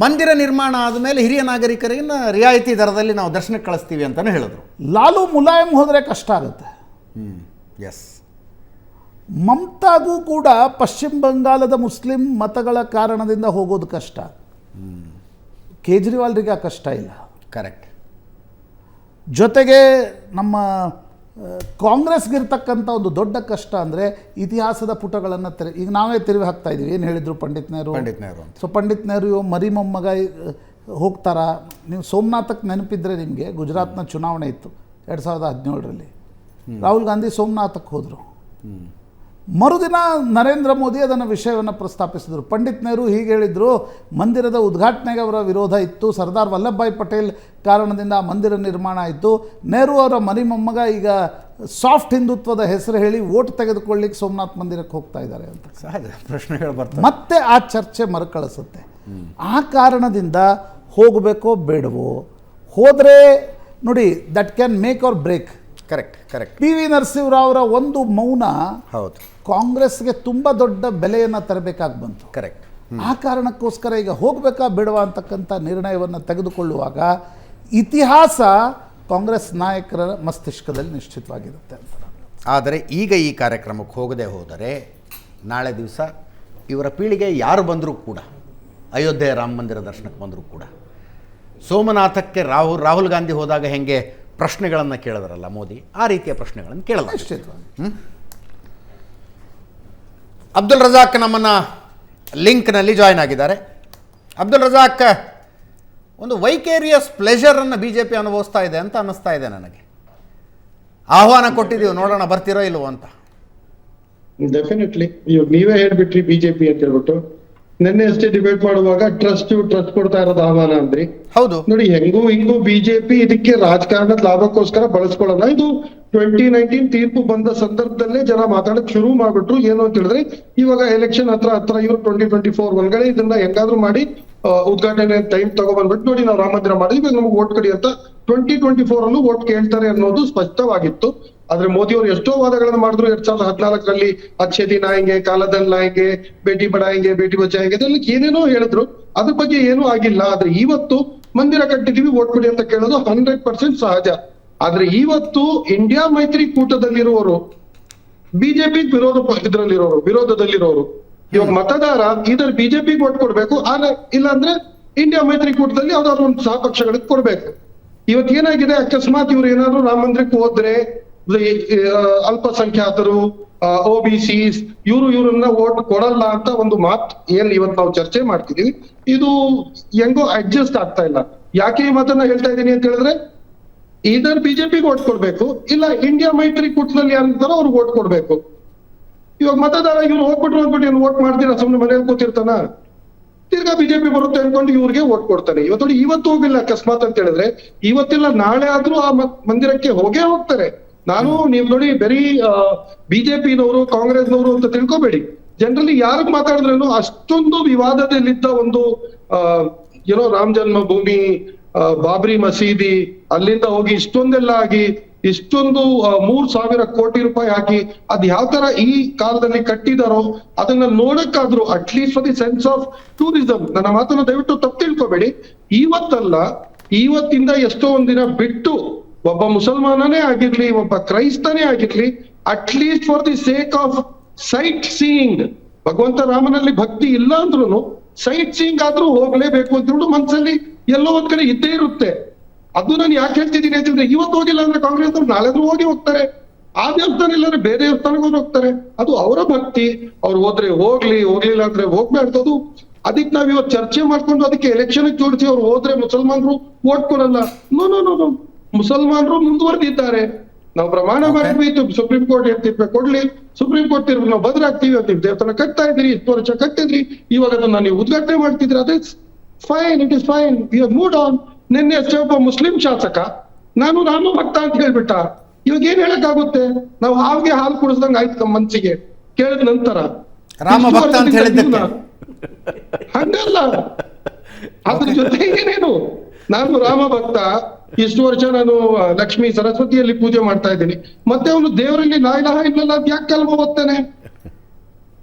ಮಂದಿರ ನಿರ್ಮಾಣ ಆದಮೇಲೆ ಹಿರಿಯ ನಾಗರಿಕರಿಗೆ ರಿಯಾಯಿತಿ ದರದಲ್ಲಿ ನಾವು ದರ್ಶನಕ್ಕೆ ಕಳಿಸ್ತೀವಿ ಅಂತಲೂ ಹೇಳಿದ್ರು. ಲಾಲು ಮುಲಾಯಂ ಹೋದರೆ ಕಷ್ಟ ಆಗುತ್ತೆ. ಎಸ್. ಮಮತಾಗೂ ಕೂಡ ಪಶ್ಚಿಮ ಬಂಗಾಳದ ಮುಸ್ಲಿಂ ಮತಗಳ ಕಾರಣದಿಂದ ಹೋಗೋದು ಕಷ್ಟ. ಕೇಜ್ರಿವಾಲ್ರಿಗೆ ಆ ಕಷ್ಟ ಇಲ್ಲ. ಕರೆಕ್ಟ್. ಜೊತೆಗೆ ನಮ್ಮ ಕಾಂಗ್ರೆಸ್ಗಿರ್ತಕ್ಕಂಥ ಒಂದು ದೊಡ್ಡ ಕಷ್ಟ ಅಂದರೆ ಇತಿಹಾಸದ ಪುಟಗಳನ್ನು ಈಗ ನಾವೇ ತಿರುವಿ ಹಾಕ್ತಾ ಇದ್ದೀವಿ. ಏನು ಹೇಳಿದರು ಪಂಡಿತ್ ನೆಹರು ಅಂತ. ಸೊ ಪಂಡಿತ್ ನೆಹರು ಮರಿ ಮೊಮ್ಮಗ ಹೋಗ್ತಾರ. ನೀವು ಸೋಮನಾಥಕ್ಕೆ ನೆನಪಿದ್ರೆ ನಿಮಗೆ ಗುಜರಾತ್ನ ಚುನಾವಣೆ ಇತ್ತು 2017ರಲ್ಲಿ. ರಾಹುಲ್ ಗಾಂಧಿ ಸೋಮನಾಥಕ್ಕೆ ಹೋದರು. ಮರುದಿನ ನರೇಂದ್ರ ಮೋದಿ ಅದನ್ನು ವಿಷಯವನ್ನು ಪ್ರಸ್ತಾಪಿಸಿದರು. ಪಂಡಿತ್ ನೆಹರು ಹೀಗೆ ಹೇಳಿದರು, ಮಂದಿರದ ಉದ್ಘಾಟನೆಗೆ ಅವರ ವಿರೋಧ ಇತ್ತು, ಸರ್ದಾರ್ ವಲ್ಲಭಭಾಯ್ ಪಟೇಲ್ ಕಾರಣದಿಂದ ಆ ಮಂದಿರ ನಿರ್ಮಾಣ ಆಯಿತು. ನೆಹರು ಅವರ ಮರಿ ಮೊಮ್ಮಗ ಈಗ ಸಾಫ್ಟ್ ಹಿಂದುತ್ವದ ಹೆಸರು ಹೇಳಿ ವೋಟ್ ತೆಗೆದುಕೊಳ್ಳಿಕ್ಕೆ ಸೋಮನಾಥ್ ಮಂದಿರಕ್ಕೆ ಹೋಗ್ತಾ ಇದ್ದಾರೆ ಅಂತ ಸಹಜ ಪ್ರಶ್ನೆಗಳು ಬರ್ತವೆ. ಮತ್ತೆ ಆ ಚರ್ಚೆ ಮರುಕಳಿಸುತ್ತೆ. ಆ ಕಾರಣದಿಂದ ಹೋಗಬೇಕೋ ಬೇಡವೋ, ಹೋದರೆ ನೋಡಿ that can make or break. Correct correct. P V ನರಸಿಂಹರಾವ್ರ ಒಂದು ಮೌನ ಹೌದು ಕಾಂಗ್ರೆಸ್ಗೆ ತುಂಬ ದೊಡ್ಡ ಬೆಲೆಯನ್ನು ತರಬೇಕಾಗಿ ಬಂತು. ಕರೆಕ್ಟ್. ಆ ಕಾರಣಕ್ಕೋಸ್ಕರ ಈಗ ಹೋಗಬೇಕಾ ಬೇಡವಾ ಅಂತಕ್ಕಂಥ ನಿರ್ಣಯವನ್ನು ತೆಗೆದುಕೊಳ್ಳುವಾಗ ಇತಿಹಾಸ ಕಾಂಗ್ರೆಸ್ ನಾಯಕರ ಮಸ್ತಿಷ್ಕದಲ್ಲಿ ನಿಶ್ಚಿತವಾಗಿರುತ್ತೆ ಅಂತ. ಆದರೆ ಈಗ ಈ ಕಾರ್ಯಕ್ರಮಕ್ಕೆ ಹೋಗದೆ ಹೋದರೆ ನಾಳೆ ದಿವಸ ಇವರ ಪೀಳಿಗೆ ಯಾರು ಬಂದರೂ ಕೂಡ, ಅಯೋಧ್ಯೆ ರಾಮ ಮಂದಿರ ದರ್ಶನಕ್ಕೆ ಬಂದರೂ ಕೂಡ, ಸೋಮನಾಥಕ್ಕೆ ರಾಹುಲ್ ಗಾಂಧಿ ಹೋದಾಗ ಹೆಂಗೆ ಪ್ರಶ್ನೆಗಳನ್ನು ಕೇಳಿದ್ರಲ್ಲ ಮೋದಿ, ಆ ರೀತಿಯ ಪ್ರಶ್ನೆಗಳನ್ನು ಕೇಳಲ್ಲ. ಅಬ್ದುಲ್ ರಜಾಕ್ ನಮ್ಮನ್ನು ಲಿಂಕ್ನಲ್ಲಿ ಜಾಯ್ನ್ ಆಗಿದ್ದಾರೆ. ಅಬ್ದುಲ್ ರಜಾಕ್, ಒಂದು ವೈಕೇರಿಯಸ್ ಪ್ಲೆಷರನ್ನು BJP ಅನುಭವಿಸ್ತಾ ಇದೆ ಅಂತ ಅನ್ನಿಸ್ತಾ ಇದೆ ನನಗೆ. ಆಹ್ವಾನ ಕೊಟ್ಟಿದ್ದೀವಿ, ನೋಡೋಣ ಬರ್ತಿರೋ ಇಲ್ವೋ ಅಂತ. ಡೆಫಿನೆಟ್ಲಿ ನೀವೇ ಹೇಳ್ಬಿಟ್ರಿ ಬಿಜೆಪಿ ಅಂತ ಹೇಳ್ಬಿಟ್ಟು. ನಿನ್ನೆ ಅಷ್ಟೇ ಡಿಬೇಟ್ ಮಾಡುವಾಗ ಟ್ರಸ್ಟ್ ಕೊಡ್ತಾ ಇರೋದು ಆಹ್ವಾನ ಅಂದ್ರಿ. ಹೌದು ನೋಡಿ, ಹೆಂಗೂ ಹಿಂಗೂ ಬಿಜೆಪಿ ಇದಕ್ಕೆ ರಾಜಕಾರಣದ ಲಾಭಕ್ಕೋಸ್ಕರ ಬಳಸ್ಕೊಳ್ಳಲ್ಲ. ಇದು 2019 ತೀರ್ಪು ಬಂದ ಸಂದರ್ಭದಲ್ಲೇ ಜನ ಮಾತಾಡಕ್ ಶುರು ಮಾಡ್ಬಿಟ್ರು. ಏನು ಅಂತ ಹೇಳಿದ್ರೆ, ಇವಾಗ ಎಲೆಕ್ಷನ್ ಹತ್ರ ಇವ್ರು 2024 ಒಳಗಡೆ ಇದನ್ನ ಹೆಂಗಾದ್ರೂ ಮಾಡಿ ಉದ್ಘಾಟನೆ ಟೈಮ್ ತಗೊಬಂದ್ಬಿಟ್ಟು ನೋಡಿ ನಾವು ರಾಮ ಮಂದಿರ ಮಾಡಿದ್ವಿ, ಇವಾಗ ನಮ್ಗೆ ಓಟ್ ಕಡಿ ಅಂತ 2024 ಅಲ್ಲೂ ಓಟ್ ಕೇಳ್ತಾರೆ ಅನ್ನೋದು ಸ್ಪಷ್ಟವಾಗಿತ್ತು. ಆದ್ರೆ ಮೋದಿ ಅವರು ಎಷ್ಟೋ ವಾದಗಳನ್ನ ಮಾಡಿದ್ರು. 2014ರಲ್ಲಿ ಅಚ್ಚೆ ದಿನ ಆಯಂಗೆ, ಕಾಲದಲ್ಲಿ ಆಯಂಗೆ, ಬೇಟಿ ಬಡಾಯಂಗೆ, ಬೇಟಿ ಬಚಾಯಂಗೆ, ಅದೆಲ್ಲ ಏನೇನೋ ಹೇಳಿದ್ರು. ಅದ್ರ ಬಗ್ಗೆ ಏನೂ ಆಗಿಲ್ಲ. ಆದ್ರೆ ಇವತ್ತು ಮಂದಿರ ಕಟ್ಟಿದೀವಿ ಓಟ್ ಕೊಡಿ ಅಂತ ಕೇಳೋದು 100% ಸಹಜ. ಆದ್ರೆ ಇವತ್ತು ಇಂಡಿಯಾ ಮೈತ್ರಿಕೂಟದಲ್ಲಿರುವವರು, ಬಿಜೆಪಿ ವಿರೋಧದಲ್ಲಿರೋರು, ಇವಾಗ ಮತದಾರ ಇದರ್ ಬಿಜೆಪಿ ಓಟ್ ಕೊಡ್ಬೇಕು, ಇಲ್ಲ ಅಂದ್ರೆ ಇಂಡಿಯಾ ಮೈತ್ರಿಕೂಟದಲ್ಲಿ ಯಾವ್ದಾದ್ರು ಒಂದು ಸಹ ಪಕ್ಷಗಳಿಗೆ ಕೊಡ್ಬೇಕು. ಇವತ್ತು ಏನಾಗಿದೆ, ಅಕಸ್ಮಾತ್ ಇವ್ರು ಏನಾದ್ರು ರಾಮ ಮಂದಿರಕ್ಕೆ ಹೋದ್ರೆ ಅಲ್ಪಸಂಖ್ಯಾತರು, OBCs ಇವ್ರನ್ನ ಓಟ್ ಕೊಡಲ್ಲ ಅಂತ ಒಂದು ಮಾತು ಏನ್ ಇವತ್ತು ನಾವು ಚರ್ಚೆ ಮಾಡ್ತಿದೀವಿ, ಇದು ಹೆಂಗೋ ಅಡ್ಜಸ್ಟ್ ಆಗ್ತಾ ಇಲ್ಲ. ಯಾಕೆ ಈ ಮಾತನ್ನ ಹೇಳ್ತಾ ಇದ್ದೀನಿ ಅಂತ ಹೇಳಿದ್ರೆ, ಇದರ್ ಬಿಜೆಪಿಗೆ ಓಟ್ ಕೊಡ್ಬೇಕು, ಇಲ್ಲ ಇಂಡಿಯಾ ಮೈತ್ರಿಕೂಟದಲ್ಲಿ ಯಾರಿರ್ತಾರೋ ಅವ್ರಿಗೆ ಓಟ್ ಕೊಡ್ಬೇಕು. ಇವಾಗ ಮತದಾರ ಇವ್ರು ಹೋಗ್ಬಿಟ್ಟು ಇವ್ನು ಓಟ್ ಮಾಡ್ತೀರಾ, ಸುಮ್ಮನೆ ಮನೇಲಿ ಕೂತಿರ್ತಾನ? ತಿರ್ಗಾ ಬಿಜೆಪಿ ಬರುತ್ತೆ ಅನ್ಕೊಂಡು ಇವ್ರಿಗೆ ಓಟ್ ಕೊಡ್ತಾನೆ. ಇವತ್ತು ನೋಡಿ, ಇವತ್ತು ಹೋಗಿಲ್ಲ ಅಕಸ್ಮಾತ್ ಅಂತ ಹೇಳಿದ್ರೆ, ಇವತ್ತಿಲ್ಲ ನಾಳೆ ಆದ್ರೂ ಆ ಮಂದಿರಕ್ಕೆ ಹೋಗೇ ಹೋಗ್ತಾರೆ. ನೀವು ನೋಡಿ, ಬರೀ ಬಿಜೆಪಿನವರು ಕಾಂಗ್ರೆಸ್ನವರು ಅಂತ ತಿಳ್ಕೊಬೇಡಿ. ಜನರಲಿ ಯಾರಿಗ್ ಮಾತಾಡಿದ್ರೇನು ಅಷ್ಟೊಂದು ವಿವಾದದಲ್ಲಿದ್ದ ಒಂದು ಏನೋ ರಾಮ್ ಜನ್ಮಭೂಮಿ, ಬಾಬ್ರಿ ಮಸೀದಿ, ಅಲ್ಲಿಂದ ಹೋಗಿ ಇಷ್ಟೊಂದೆಲ್ಲ ಆಗಿ, ಇಷ್ಟೊಂದು 3,000 ಕೋಟಿ ರೂಪಾಯಿ ಹಾಕಿ ಅದ್ ಯಾವ ತರ ಈ ಕಾಲದಲ್ಲಿ ಕಟ್ಟಿದಾರೋ ಅದನ್ನ ನೋಡಕ್ಕಾದ್ರು at least for the sense of tourism, ನನ್ನ ಮಾತನ್ನ ದಯವಿಟ್ಟು ತಪ್ಪು ತಿಳ್ಕೊಬೇಡಿ. ಇವತ್ತಲ್ಲ, ಇವತ್ತಿಂದ ಎಷ್ಟೋ ಒಂದಿನ ಬಿಟ್ಟು ಒಬ್ಬ ಮುಸಲ್ಮಾನನೇ ಆಗಿರ್ಲಿ, ಒಬ್ಬ ಕ್ರೈಸ್ತನೇ ಆಗಿರ್ಲಿ, at least for the sake off site seeing, ಭಗವಂತ ರಾಮನಲ್ಲಿ ಭಕ್ತಿ ಇಲ್ಲ ಅಂದ್ರೂ ಸೈಟ್ ಸೀಯಿಂಗ್ ಆದ್ರೂ ಹೋಗ್ಲೇಬೇಕು ಅಂತ ಹೇಳಿ ಮನ್ಸಲ್ಲಿ ಎಲ್ಲೋ ಒಂದ್ ಕಡೆ ಇದ್ದೇ ಇರುತ್ತೆ. ಅದು ನಾನು ಯಾಕೆ ಹೇಳ್ತಿದ್ದೀನಿ ಅಂತಂದ್ರೆ, ಇವತ್ತು ಹೋಗಿಲ್ಲ ಅಂದ್ರೆ ಕಾಂಗ್ರೆಸ್ ಅವ್ರು ನಾಳೆದ್ರು ಹೋಗ್ತಾರೆ. ಆ ದೇವಸ್ಥಾನ ಇಲ್ಲಾಂದ್ರೆ ಬೇರೆ ದೇವಸ್ಥಾನಕ್ಕೆ ಹೋಗ್ತಾರೆ. ಅದು ಅವರ ಭಕ್ತಿ, ಅವ್ರು ಹೋದ್ರೆ ಹೋಗ್ಲಿ, ಹೋಗ್ಲಿಲ್ಲ ಅಂದ್ರೆ ಹೋಗ್ಬಾರ್ದು. ಅದಕ್ಕೆ ನಾವ್ ಇವತ್ತು ಚರ್ಚೆ ಮಾಡ್ಕೊಂಡು ಅದಕ್ಕೆ ಎಲೆಕ್ಷನ್ ಜೋಡಿಸಿ ಅವ್ರು ಹೋದ್ರೆ ಮುಸಲ್ಮಾನರು ಓಟ್ ಕೊಡಲ್ಲ. ನೋ, ಮುಸಲ್ಮಾನರು ಮುಂದುವರೆದಿದ್ದಾರೆ. ನಾವು ಪ್ರಮಾಣ ಮಾಡಿದ್ವಿ, ಸುಪ್ರೀಂ ಕೋರ್ಟ್ ತೀರ್ಪು ಕೊಡ್ಲಿ, ಸುಪ್ರೀಂ ಕೋರ್ಟ್ ತೀರ್ಪು ನಾವು ಬದಲಾಗ್ತೀವಿ ಅಂತ ದೇವಸ್ಥಾನ ಕಟ್ತಾ ಇದ್ರಿ, 20 ವರ್ಷ ಕಟ್ಟಿದ್ರಿ, ಇವಾಗ ಅದನ್ನ ನೀವು ಉದ್ಘಾಟನೆ ಮಾಡ್ತಿದ್ರಿ, ಅದೇ fine, it is fine, we have moved on. ನಿನ್ನೆ ಅಷ್ಟೇ ಒಬ್ಬ ಮುಸ್ಲಿಂ ಶಾಸಕ ನಾನು ರಾಮ ಭಕ್ತ ಅಂತ ಹೇಳ್ಬಿಟ್ಟ. ಇವಾಗ ಏನ್ ಹೇಳಕ್ಕಾಗುತ್ತೆ? ನಾವು ಹಾವಿಗೆ ಹಾಲು ಕುಡಿಸ್ದಂಗ ಆಯ್ತು ನಮ್ಮ ಮನ್ಸಿಗೆ ಕೇಳಿದ ನಂತರ. ರಾಮ ಭಕ್ತ ಅಂತ ಹೇಳಿದ್ದಕ್ಕೆ ಹಂಗಲ್ಲ, ಅದ್ರ ಜೊತೆಗೇನೇನು ನಾನು ರಾಮ ಭಕ್ತ, ಇಷ್ಟು ವರ್ಷ ನಾನು ಲಕ್ಷ್ಮೀ ಸರಸ್ವತಿಯಲ್ಲಿ ಪೂಜೆ ಮಾಡ್ತಾ ಇದ್ದೀನಿ, ಮತ್ತೆ ಅವನು ದೇವರಲ್ಲಿ ಲಾ ಇಲಾಹ ಇಲ್ಲಲ್ಲಾಹ್ ಅಂತ ಯಾಕೆ ಕಲ್ಮ ಓದ್ತಾನೆ?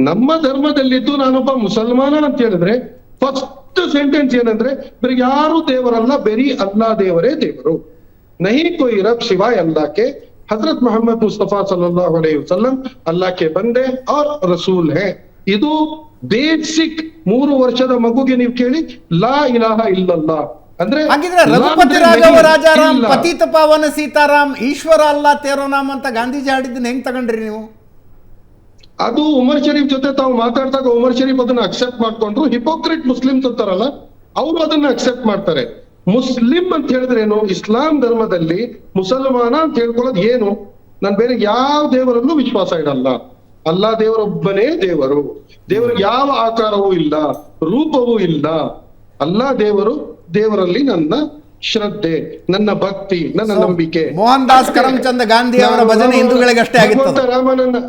ನಮ್ಮ ಧರ್ಮದಲ್ಲಿದ್ದು ನಾನೊಬ್ಬ ಮುಸಲ್ಮಾನ ಅಂತ ಹೇಳಿದ್ರೆ ಫಸ್ಟ್ ಸೆಂಟೆನ್ಸ್ ಏನಂದ್ರೆ, ಬರೀ ಯಾರು ದೇವರಲ್ಲ, ಬರೀ ಅಲ್ಲಾ ದೇವರೇ ದೇವರು. ನಹಿ ಕೊಯ್ ರಬ್ ಶಿವಾಯ್ ಅಲ್ಲಾಹ್ಕೆ, ಹಜರತ್ ಮೊಹಮ್ಮದ್ ಮುಸ್ತಫಾ ಸಲ್ಲಲ್ಲಾಹು ಅಲೈಹಿ ವಸಲ್ಲಂ ಅಲ್ಲಾಹ್ಕೆ ಬಂದೆ ಔರ್ ರಸೂಲ್ ಹೇ. ಇದು ಬೇಸಿಕ್. 3 ವರ್ಷದ ಮಗುಗೆ ನೀವು ಕೇಳಿ ಲಾ ಇಲಾಹ ಇಲ್ಲಲ್ಲಾಹ್ ಅಂದ್ರೆ, ಹಾಗಿದ್ರೆ ರಘುಪತಿ ರಾಘವ ರಾಜಾರಾಮ್, ಪತಿತ ಪಾವನ ಸೀತಾರಾಮ್, ಈಶ್ವರ ಅಲ್ಲಾ ತೇರೋ ನಾಮ್ ಅಂತ ಗಾಂಧೀಜಿ ಹಾಡಿದ್ದನ್ನ ಹೆಂಗ್ ತಗೊಂಡ್ರಿ ನೀವು? ಅದು ಉಮರ್ ಶರೀಫ್ ಜೊತೆ ತಾವು ಮಾತಾಡಿದಾಗ ಉಮರ್ ಶರೀಫ್ ಅದನ್ನ ಅಕ್ಸೆಪ್ಟ್ ಮಾಡ್ಕೊಂಡ್ರು. ಹಿಪೋಕ್ರಿಟ್ ಮುಸ್ಲಿಮ್ಸ್ ಅಂತಾರಲ್ಲ, ಅವರು ಅದನ್ನ ಅಕ್ಸೆಪ್ಟ್ ಮಾಡ್ತಾರೆ. ಮುಸ್ಲಿಂ ಅಂತ ಹೇಳಿದ್ರೇನು? ಇಸ್ಲಾಂ ಧರ್ಮದಲ್ಲಿ ಮುಸಲ್ಮಾನ ಅಂತ ಹೇಳ್ಕೊಳ್ಳೋದು ಏನು? ನಾನು ಬೇರೆ ಯಾವ ದೇವರಲ್ಲೂ ವಿಶ್ವಾಸ ಇಡಲ್ಲ. ಅಲ್ಲಾ ದೇವರೊಬ್ಬನೇ ದೇವರು. ದೇವರಿಗೆ ಯಾವ ಆಕಾರವೂ ಇಲ್ಲ, ರೂಪವೂ ಇಲ್ಲ. ಅಲ್ಲಾ ದೇವರು, ದೇವರಲ್ಲಿ ನನ್ನ ಶ್ರದ್ಧೆ, ನನ್ನ ಭಕ್ತಿ, ನನ್ನ ನಂಬಿಕೆ. ಮೋಹನ್ ದಾಸ್ ಕರಮ್ಚಂದ್ ಗಾಂಧಿ ಅವರ ಭಜನೆ ಹಿಂದೂಗಳಿಗೆ ಅಷ್ಟೇ ಆಗಿತ್ತು. ರಾಮನನ್ನ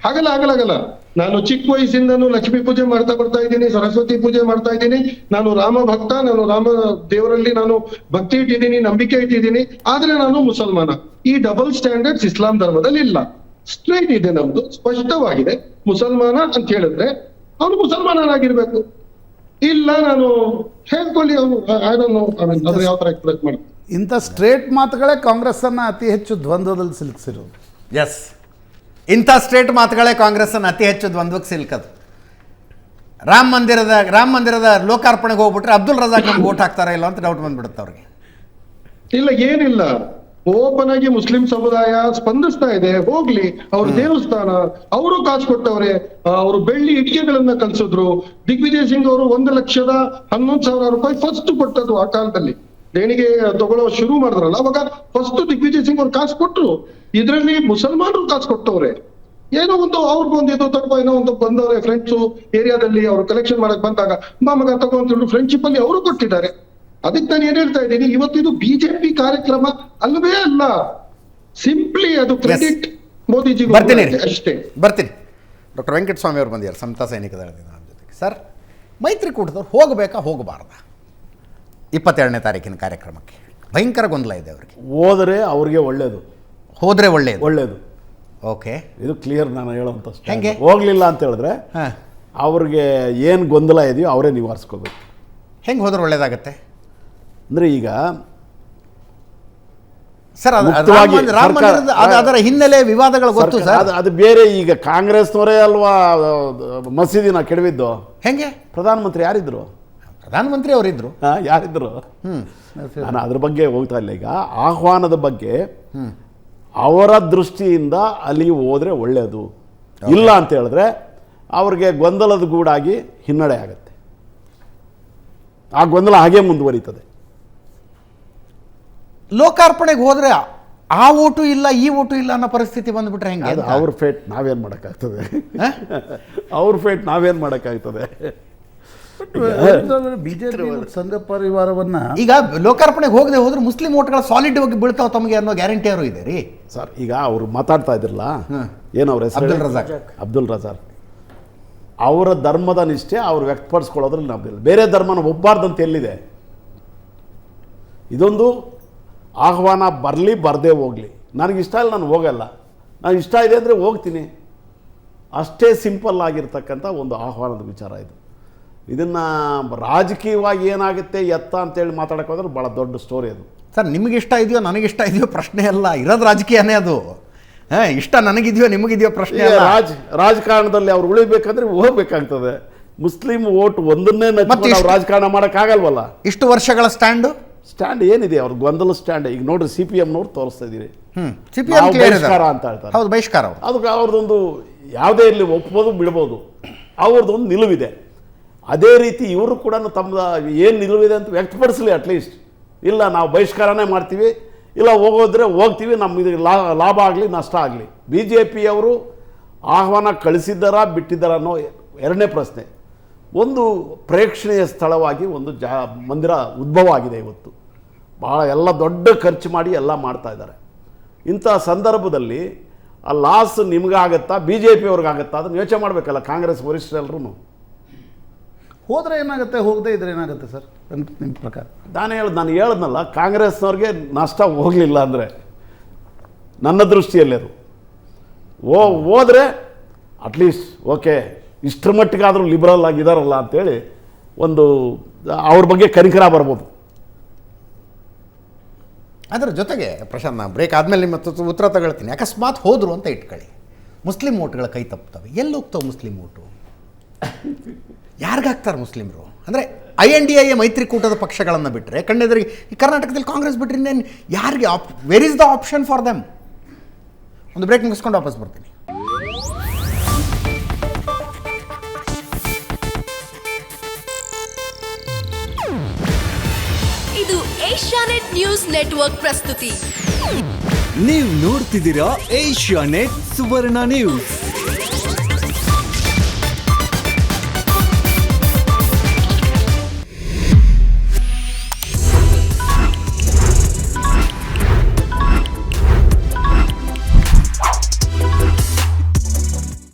ಆಗಲ್ಲ. ನಾನು ಚಿಕ್ಕ ವಯಸ್ಸಿಂದನೂ ಲಕ್ಷ್ಮೀ ಪೂಜೆ ಮಾಡ್ತಾ ಬರ್ತಾ ಇದ್ದೀನಿ, ಸರಸ್ವತಿ ಪೂಜೆ ಮಾಡ್ತಾ ಇದ್ದೀನಿ. ನಾನು ರಾಮ ಭಕ್ತ, ನಾನು ರಾಮ ದೇವರಲ್ಲಿ ನಾನು ಭಕ್ತಿ ಇಟ್ಟಿದ್ದೀನಿ, ನಂಬಿಕೆ ಇಟ್ಟಿದ್ದೀನಿ. ಆದ್ರೆ ನಾನು ಮುಸಲ್ಮಾನ. ಈ ಡಬಲ್ ಸ್ಟ್ಯಾಂಡರ್ಡ್ಸ್ ಇಸ್ಲಾಂ ಧರ್ಮದಲ್ಲಿ ಇಲ್ಲ. ಸ್ಟ್ರೈಟ್ ಇದೆ, ನಮ್ದು ಸ್ಪಷ್ಟವಾಗಿದೆ. ಮುಸಲ್ಮಾನ ಅಂತ ಹೇಳಿದ್ರೆ ಅವನು ಮುಸಲ್ಮಾನನಾಗಿರ್ಬೇಕು. ಇಲ್ಲ ನಾನು ಹೇಳ್ಕೊಳ್ಳಿ, ಅವನು ಅದ್ರ ಯಾವ ತರ ಎಕ್ಸ್ಪ್ರೆಸ್ ಮಾಡಿ. ಇಂಥ ಸ್ಟ್ರೇಟ್ ಮಾತುಗಳೇ ಕಾಂಗ್ರೆಸ್ ಅನ್ನ ಅತಿ ಹೆಚ್ಚು ದ್ವಂದ್ವದಲ್ಲಿ ಸಿಲುಕಿಸಿರೋದು. ಎಸ್, ಇಂಥ ಸ್ಟ್ರೇಟ್ ಮಾತುಗಳೇ ಕಾಂಗ್ರೆಸ್ ಅನ್ನು ಅತಿ ಹೆಚ್ಚು ದ್ವಂದ್ವಕ್ಕೆ ಸಿಲ್ಕದು. ರಾಮ ಮಂದಿರದ ಲೋಕಾರ್ಪಣೆಗೆ ಹೋಗ್ಬಿಟ್ರೆ ಅಬ್ದುಲ್ ರಜಾಕ್ ನಮ್ಗೆ ವೋಟ್ ಹಾಕ್ತಾರ ಇಲ್ಲ ಅಂತ ಡೌಟ್ ಬಂದ್ಬಿಡುತ್ತೆ ಅವ್ರಿಗೆ. ಇಲ್ಲ, ಏನಿಲ್ಲ, ಓಪನ್ ಆಗಿ ಮುಸ್ಲಿಂ ಸಮುದಾಯ ಸ್ಪಂದಿಸ್ತಾ ಇದೆ. ಹೋಗ್ಲಿ, ಅವ್ರ ದೇವಸ್ಥಾನ, ಅವರು ಕಾಸು ಕೊಟ್ಟವ್ರೆ. ಅವರು ಬೆಳ್ಳಿ ಇಟ್ಟಿಗೆಗಳನ್ನ ಕಲ್ಸಿದ್ರು. ದಿಗ್ವಿಜಯ್ ಸಿಂಗ್ ಅವರು 1,11,000 ರೂಪಾಯಿ ಫಸ್ಟ್ ಕೊಟ್ಟದ್ದು ಆ ಕಾಲದಲ್ಲಿ. ದೇಣಿಗೆ ತಗೊಳ್ಳೋ ಶುರು ಮಾಡಿದ್ರಲ್ಲ, ಅವಾಗ ಫಸ್ಟ್ ದಿಗ್ವಿಜಯ್ ಸಿಂಗ್ ಅವ್ರು ಕಾಸು ಕೊಟ್ರು. ಇದ್ರಲ್ಲಿ ಮುಸಲ್ಮಾನರು ಕಾಸು ಕೊಟ್ಟವ್ರೆ. ಏನೋ ಒಂದು ಅವ್ರಿಗೊಂದು ಇದು ತಗೋ, ಏನೋ ಒಂದು ಬಂದವ್ರೆ ಫ್ರೆಂಡ್ಸ್ ಏರಿಯಾದಲ್ಲಿ ಅವ್ರು ಕಲೆಕ್ಷನ್ ಮಾಡಕ್ ಬಂದಾಗ ಮಗ ತಗೋ ಅಂತ ಹೇಳಿ ಫ್ರೆಂಡ್ಶಿಪ್ ಅಲ್ಲಿ ಅವರು ಕೊಟ್ಟಿದ್ದಾರೆ. ಅದಕ್ಕೆ ನಾನು ಏನ್ ಹೇಳ್ತಾ ಇದ್ದೀನಿ, ಇವತ್ತಿದು ಬಿಜೆಪಿ ಕಾರ್ಯಕ್ರಮ ಅಲ್ವೇ ಅಲ್ಲ. ಸಿಂಪ್ಲಿ ಅದು ಕ್ರೆಡಿಟ್ ಮೋದಿಜಿ ಅಷ್ಟೇ. ಬರ್ತೀನಿ. ಡಾಕ್ಟರ್ ವೆಂಕಟಸ್ವಾಮಿ ಅವರು ಬಂದಿದ್ದಾರೆ, ಸಮತಾ ಸೈನಿಕ ದಳದಿಂದ ನಮ್ಮ ಜೊತೆಗೆ. ಸರ್, ಮೈತ್ರಿಕೂಟದವ್ರು ಹೋಗಬೇಕಾ ಹೋಗಬಾರ್ದ 22ನೇ ತಾರೀಕಿನ ಕಾರ್ಯಕ್ರಮಕ್ಕೆ? ಭಯಂಕರ ಗೊಂದಲ ಇದೆ ಅವರಿಗೆ. ಹೋದರೆ ಅವ್ರಿಗೆ ಒಳ್ಳೇದು, ಹೋದ್ರೆ ಒಳ್ಳೇದು. ಓಕೆ, ಇದು ಕ್ಲಿಯರ್ ನಾನು ಹೇಳೋಂಥ. ಹೆಂಗೆ ಹೋಗ್ಲಿಲ್ಲ ಅಂತ ಹೇಳಿದ್ರೆ ಅವ್ರಿಗೆ ಏನು ಗೊಂದಲ ಇದೆಯೋ ಅವರೇ ನಿವಾರಿಸ್ಕೋಬೇಕು. ಹೆಂಗೆ ಹೋದ್ರೆ ಒಳ್ಳೇದಾಗತ್ತೆ ಅಂದರೆ ಈಗ ಸರ್, ಅದರ ಹಿನ್ನೆಲೆ ವಿವಾದಗಳು ಗೊತ್ತು ಸರ್. ಅದು ಬೇರೆ. ಈಗ ಕಾಂಗ್ರೆಸ್ನವರೇ ಅಲ್ವಾ ಮಸೀದಿನ ಕೆಡವಿದ್ದು? ಹೆಂಗೆ? ಪ್ರಧಾನಮಂತ್ರಿ ಯಾರಿದ್ರು? ಪ್ರಧಾನಮಂತ್ರಿ ಅವರಿದ್ರು. ಯಾರಿದ್ರು? ನಾನು ಅದ್ರ ಬಗ್ಗೆ ಹೋಗ್ತಾ ಇಲ್ಲ. ಈಗ ಆಹ್ವಾನದ ಬಗ್ಗೆ ಅವರ ದೃಷ್ಟಿಯಿಂದ ಅಲ್ಲಿಗೆ ಹೋದರೆ ಒಳ್ಳೆಯದು. ಇಲ್ಲ ಅಂತ ಹೇಳಿದ್ರೆ ಅವ್ರಿಗೆ ಗೊಂದಲದ ಗೂಡಾಗಿ ಹಿನ್ನಡೆ ಆಗುತ್ತೆ. ಆ ಗೊಂದಲ ಹಾಗೆ ಮುಂದುವರಿತದೆ. ಲೋಕಾರ್ಪಣೆಗೆ ಹೋದರೆ ಆ ಓಟು ಇಲ್ಲ ಈ ಓಟು ಇಲ್ಲ ಅನ್ನೋ ಪರಿಸ್ಥಿತಿ ಬಂದುಬಿಟ್ರೆ ಹೆಂಗೆ ಅದು ಅವ್ರ ಫೇಟ್ ನಾವೇನು ಮಾಡೋಕ್ಕಾಗ್ತದೆ? ಅವ್ರ ಫೇಟ್ ನಾವೇನು ಮಾಡೋಕ್ಕಾಗ್ತದೆ? ಬಿಜೆಪಿ ಸಂಘ ಪರಿವಾರವನ್ನ ಈಗ ಲೋಕಾರ್ಪಣೆಗೆ ಹೋಗದೆ ಹೋದ್ರೆ ಮುಸ್ಲಿಂ ಓಟ್ಗಳು ಸಾಲಿಡ್ ಆಗಿ ಬೀಳ್ತಾವ ತಮಗೆ ಅನ್ನೋ ಗ್ಯಾರಂಟಿ ಯಾರು ಇದೆ ರೀ ಸರ್? ಈಗ ಅವ್ರು ಮಾತಾಡ್ತಾ ಇದ್ರಲ್ಲ, ಏನು ಅವ್ರ ಹೆಸರು? ಅಬ್ದುಲ್ ರಜಾಕ್. ಅವರ ಧರ್ಮದ ನಿಷ್ಠೆ ಅವ್ರು ವ್ಯಕ್ತಪಡಿಸ್ಕೊಳ್ಳೋದ್ರಲ್ಲಿ ನಮ್ದಿಲ್ಲ. ಬೇರೆ ಧರ್ಮನ ಒಬ್ಬಾರ್ದಂತ ಎಲ್ಲಿದೆ? ಇದೊಂದು ಆಹ್ವಾನ, ಬರಲಿ ಬರದೇ ಹೋಗಲಿ, ನನಗಿಷ್ಟ ಇಲ್ಲ ನಾನು ಹೋಗಲ್ಲ, ನನಗೆ ಇಷ್ಟ ಇದೆ ಅಂದರೆ ಹೋಗ್ತೀನಿ, ಅಷ್ಟೇ ಸಿಂಪಲ್ ಆಗಿರ್ತಕ್ಕಂಥ ಒಂದು ಆಹ್ವಾನದ ವಿಚಾರ ಇದು. ಇದನ್ನು ರಾಜಕೀಯವಾಗಿ ಏನಾಗುತ್ತೆ ಎತ್ತ ಅಂತೇಳಿ ಮಾತಾಡೋಕೆ ಹೋದ್ರೆ ಭಾಳ ದೊಡ್ಡ ಸ್ಟೋರಿ ಅದು. ಸರ್ ನಿಮಗೆ ಇಷ್ಟ ಇದೆಯೋ ನನಗಿಷ್ಟ ಇದೆಯೋ ಪ್ರಶ್ನೆ ಅಲ್ಲ, ಇರೋದು ರಾಜಕೀಯನೇ ಅದು. ಇಷ್ಟ ನನಗಿದೆಯೋ ನಿಮಗಿದೆಯೋ ಪ್ರಶ್ನೆ ಅಲ್ಲ. ರಾಜಕಾರಣದಲ್ಲಿ ಅವ್ರು ಉಳಿಬೇಕಂದ್ರೆ ಹೋಗ್ಬೇಕಾಗ್ತದೆ. ಮುಸ್ಲಿಂ ಓಟ್ ಒಂದನ್ನೇ ರಾಜಕಾರಣ ಮಾಡೋಕ್ಕಾಗಲ್ವಲ್ಲ. ಇಷ್ಟು ವರ್ಷಗಳ ಸ್ಟ್ಯಾಂಡ್ ಏನಿದೆ ಅವ್ರ ಗೊಂದಲ ಸ್ಟ್ಯಾಂಡ್? ಈಗ ನೋಡ್ರಿ CPM ನೋಡ್ ತೋರಿಸ್ತಾ ಇದೀರಿ, ಬಹಿಷ್ಕಾರ ಅಂತ ಹೇಳ್ತಾರೆ. ಹೌದು, ಬಹಿಷ್ಕಾರ. ಅದಕ್ಕೆ ಅವ್ರದ್ದೊಂದು ಯಾವುದೇ ಇರಲಿ ಒಪ್ಬೋದು ಬಿಡ್ಬೋದು, ಅವ್ರದ್ದೊಂದು ನಿಲುವಿದೆ. ಅದೇ ರೀತಿ ಇವರು ಕೂಡ ತಮ್ಮ ಏನು ನಿಲುವಿದೆ ಅಂತ ವ್ಯಕ್ತಪಡಿಸಲಿ ಅಟ್ಲೀಸ್ಟ್. ಇಲ್ಲ ನಾವು ಬಹಿಷ್ಕಾರನೇ ಮಾಡ್ತೀವಿ, ಇಲ್ಲ ಹೋಗೋದ್ರೆ ಹೋಗ್ತೀವಿ, ನಮಗೆ ಲಾಭ ಆಗಲಿ ನಷ್ಟ ಆಗಲಿ. BJPಯವರು ಆಹ್ವಾನ ಕಳಿಸಿದ್ದಾರಾ ಬಿಟ್ಟಿದ್ದಾರಾ ಅನ್ನೋ ಎರಡನೇ ಪ್ರಶ್ನೆ. ಒಂದು ಪ್ರೇಕ್ಷಣೀಯ ಸ್ಥಳವಾಗಿ ಒಂದು ಮಂದಿರ ಉದ್ಭವ ಆಗಿದೆ ಇವತ್ತು. ಭಾಳ ಎಲ್ಲ ದೊಡ್ಡ ಖರ್ಚು ಮಾಡಿ ಎಲ್ಲ ಮಾಡ್ತಾ ಇದ್ದಾರೆ. ಇಂಥ ಸಂದರ್ಭದಲ್ಲಿ ಆ ಲಾಸ್ ನಿಮಗಾಗತ್ತಾ BJPಯವ್ರಿಗಾಗತ್ತಾ ಅದನ್ನು ಯೋಚನೆ ಮಾಡಬೇಕಲ್ಲ ಕಾಂಗ್ರೆಸ್ ವರಿಷ್ಠರೆಲ್ಲರೂ. ಹೋದರೆ ಏನಾಗುತ್ತೆ, ಹೋಗದೆ ಇದ್ರೆ ಏನಾಗುತ್ತೆ ಸರ್ ನಿಮ್ಮ ಪ್ರಕಾರ? ನಾನು ಹೇಳಿದ್ನಲ್ಲ, ಕಾಂಗ್ರೆಸ್ನವ್ರಿಗೆ ನಷ್ಟ ಹೋಗಲಿಲ್ಲ ಅಂದರೆ ನನ್ನ ದೃಷ್ಟಿಯಲ್ಲಿ ಅದು ಹೋದರೆ ಅಟ್ಲೀಸ್ಟ್ ಓಕೆ, ಇಷ್ಟರ ಮಟ್ಟಿಗಾದರೂ ಲಿಬರಲ್ ಆಗಿದ್ದಾರಲ್ಲ ಅಂತೇಳಿ ಒಂದು ಅವ್ರ ಬಗ್ಗೆ ಕನಿಕರ ಬರ್ಬೋದು. ಅದರ ಜೊತೆಗೆ ಪ್ರಶಾಂತ್, ನಾನು ಬ್ರೇಕ್ ಆದಮೇಲೆ ನಿಮ್ಮ ಉತ್ತರ ತಗೊಳ್ತೀನಿ. ಅಕಸ್ಮಾತ್ ಹೋದರು ಅಂತ ಇಟ್ಕೊಳ್ಳಿ, ಮುಸ್ಲಿಂ ಓಟ್ಗಳ ಕೈ ತಪ್ತವೆ, ಎಲ್ಲಿ ಹೋಗ್ತಾವೆ ಮುಸ್ಲಿಂ ಓಟು? ಯಾರಿಗಾಗ್ತಾರೆ ಮುಸ್ಲಿಮರು? ಅಂದರೆ INDA ಮೈತ್ರಿಕೂಟದ ಪಕ್ಷಗಳನ್ನು ಬಿಟ್ಟರೆ ಕಣ್ಣೆದುರಿಗೆ ಈ ಕರ್ನಾಟಕದಲ್ಲಿ ಕಾಂಗ್ರೆಸ್ ಬಿಟ್ಟರೆ ಇನ್ನೇನು ಯಾರಿಗೆ where is the option for them? ಒಂದು ಬ್ರೇಕ್ ಮುಗಿಸ್ಕೊಂಡು ವಾಪಸ್ ಬರ್ತೀನಿ. ಇದು ಏಷ್ಯಾನೆಟ್ ನ್ಯೂಸ್ ನೆಟ್ವರ್ಕ್ ಪ್ರಸ್ತುತಿ. ನೀವು ನೋಡ್ತಿದ್ದೀರಾ ಏಷ್ಯಾನೆಟ್ ಸುವರ್ಣ ನ್ಯೂಸ್.